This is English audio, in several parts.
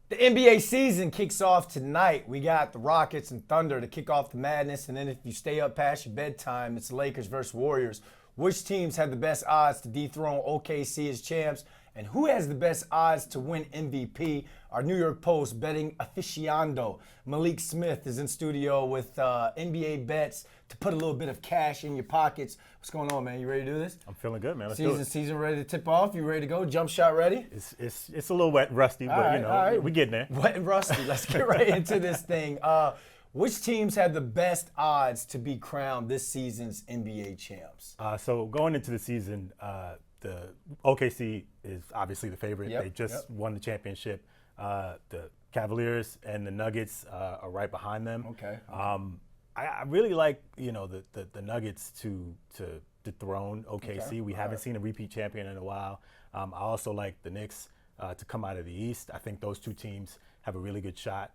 The NBA season kicks off tonight. We got the Rockets and Thunder to kick off the madness. And then if you stay up past your bedtime, it's Lakers versus Warriors. Which teams have the best odds to dethrone OKC as champs? And who has the best odds to win MVP? Our New York Post betting aficionado, Malik Smith, is in studio with NBA bets to put a little bit of cash in your pockets. What's going on, man? You ready to do this? I'm feeling good, man. Let's do it. Season ready to tip off? You ready to go? Jump shot ready? It's a little wet, rusty, but All right. we're getting there. Wet and rusty. Let's get right into this thing. Which teams have the best odds to be crowned this season's NBA champs? So going into the season, the OKC is obviously the favorite. Yep, They just won the championship. The Cavaliers and the Nuggets are right behind them. Okay. I really like the Nuggets to dethrone OKC. Okay. We haven't seen a repeat champion in a while. I also like the Knicks to come out of the East. I think those two teams have a really good shot.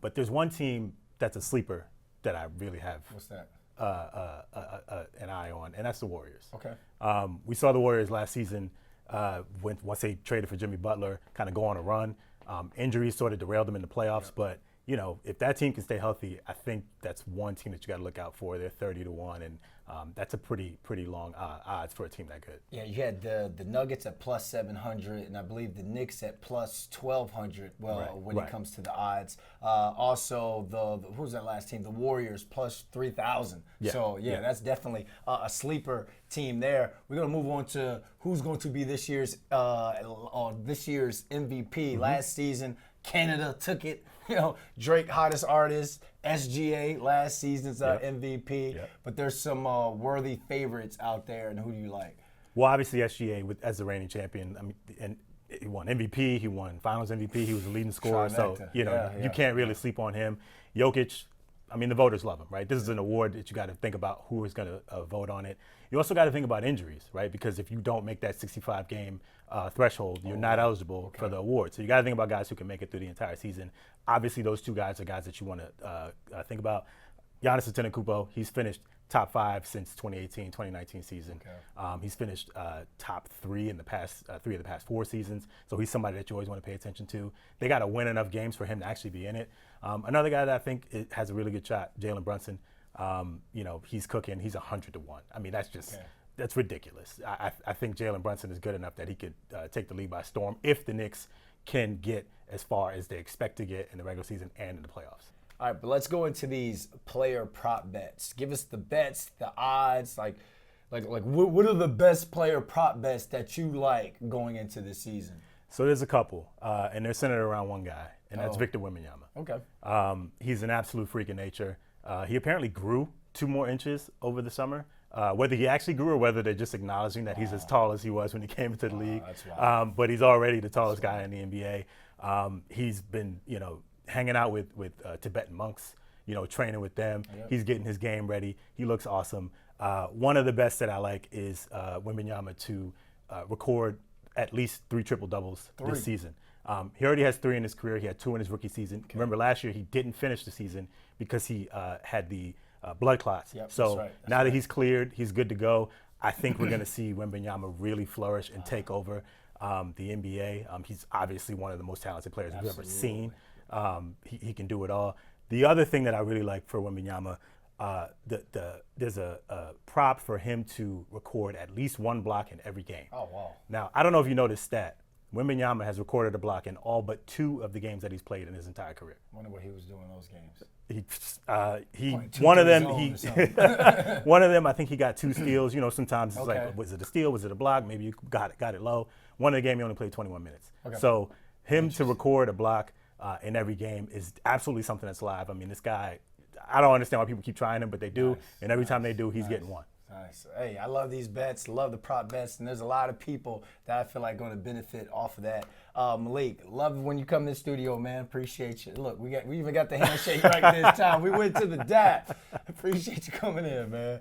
But there's one team that's a sleeper that I really have. What's that? An eye on, and that's the Warriors. Okay. We saw the Warriors last season once they traded for Jimmy Butler, kind of go on a run. Injuries sort of derailed them in the playoffs, but if that team can stay healthy, I think that's one team that you got to look out for. They're 30-1, and that's a pretty long odds for a team that good. Yeah, you had the Nuggets at plus 700, and I believe the Knicks at plus 1,200. When it comes to the odds, also the who's that last team? The Warriors plus 3,000. Yeah. So that's definitely a sleeper team there. We're gonna move on to who's going to be this year's MVP. Mm-hmm. Last season, Canada took it. Drake, hottest artist. SGA, last season's MVP. Yep. But there's some worthy favorites out there, and who do you like? Well, obviously SGA as the reigning champion. I mean, and he won MVP, he won Finals MVP, he was the leading scorer. So you can't really sleep on him. Jokic, I mean, the voters love him, right? This is an award that you got to think about who is going to vote on it. You also got to think about injuries, right? Because if you don't make that 65-game threshold, you're not eligible for the award. So you got to think about guys who can make it through the entire season. Obviously, those two guys are guys that you want to think about. Giannis Antetokounmpo, he's finished top 5 since 2018-2019 season. Okay. He's finished top 3 in the past 3 of the past 4 seasons. So he's somebody that you always want to pay attention to. They got to win enough games for him to actually be in it. Another guy that I think has a really good shot, Jalen Brunson. He's cooking. He's 100-1. I mean, that's ridiculous. I think Jalen Brunson is good enough that he could take the league by storm if the Knicks can get as far as they expect to get in the regular season and in the playoffs. All right, but let's go into these player prop bets. Give us the bets, the odds, like what are the best player prop bets that you like going into this season? So there's a couple, and they're centered around one guy, and that's Victor Wembanyama. Okay. He's an absolute freak of nature. He apparently grew 2 more inches over the summer. Whether he actually grew or whether they're just acknowledging that he's as tall as he was when he came into the league. But he's already the tallest guy in the NBA. He's been, hanging out with Tibetan monks, training with them. Yep. He's getting his game ready. He looks awesome. One of the best that I like is Wembanyama to record at least 3 triple-doubles this season. He already has 3 in his career. He had 2 in his rookie season. Okay. Remember, last year he didn't finish the season because he had the blood clots. Yep, so now that he's cleared, he's good to go. I think we're going to see Wembanyama really flourish and take over the NBA. He's obviously one of the most talented players we've ever seen. He can do it all. The other thing that I really like for Wembanyama, there's a prop for him to record at least 1 block in every game. Oh, wow. Now, I don't know if you know this stat. Wembanyama has recorded a block in all but 2 of the games that he's played in his entire career. I wonder what he was doing in those games. One of them, I think he got 2 steals. Sometimes it's like, was it a steal? Was it a block? Maybe you got it low. One of the game, he only played 21 minutes. Okay. So him to record a block in every game is absolutely something that's live. I mean, this guy, I don't understand why people keep trying him, but they do. And every time they do, he's getting one. Nice. Hey, I love these bets, love the prop bets, and there's a lot of people that I feel like going to benefit off of that. Malik, love when you come to the studio, man. Appreciate you. Look, we even got the handshake right this time. We went to the dap. Appreciate you coming in, man.